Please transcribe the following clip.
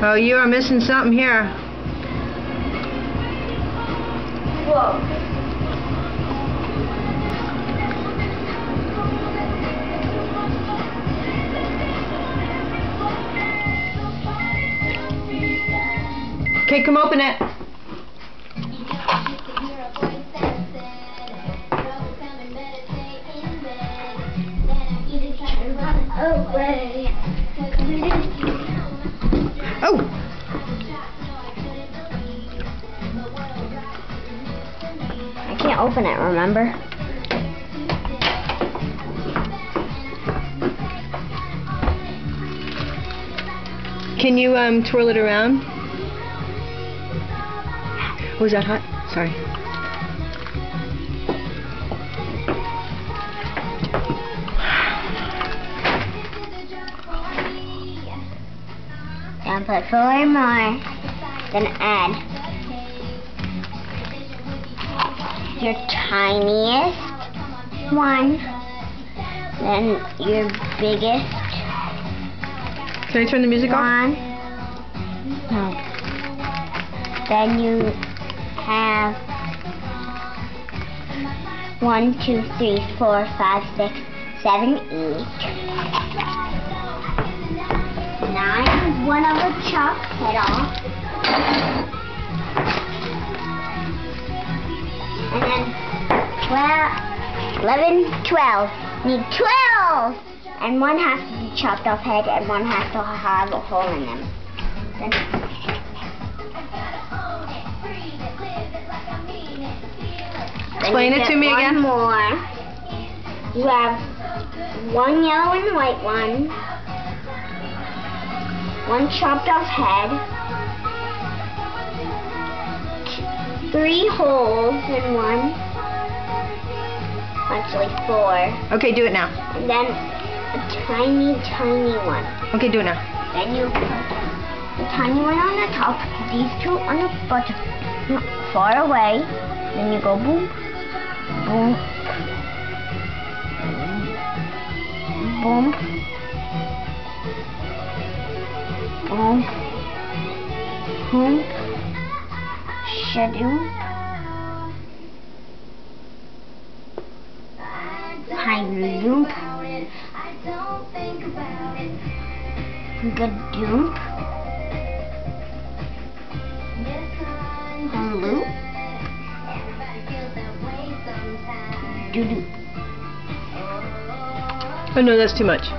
Oh, you are missing something here. Whoa. Okay, come open it. Oh! I can't open it, remember? Can you twirl it around? Was that hot? Sorry. And put 4 more. Then add your tiniest one. Then your biggest Can I turn the music one. off? No. Then you have 1, 2, 3, 4, 5, 6, 7, 8, 9. One of the chopped head off. And then 11, 12. Need 12! And one has to be chopped off head and one has to have a hole in them. Then Explain it to me again. One more. You have 1 yellow and white one. 1 chopped off head. 3 holes in one. Actually 4. Okay, do it now. And then a tiny, tiny one. Okay, do it now. Then you put the tiny one on the top, these 2 on the bottom, far away. Then you go boom, boom, boom, boom, boom, shadow, high loop, good doop, loop, doo-doo. Oh no, that's too much.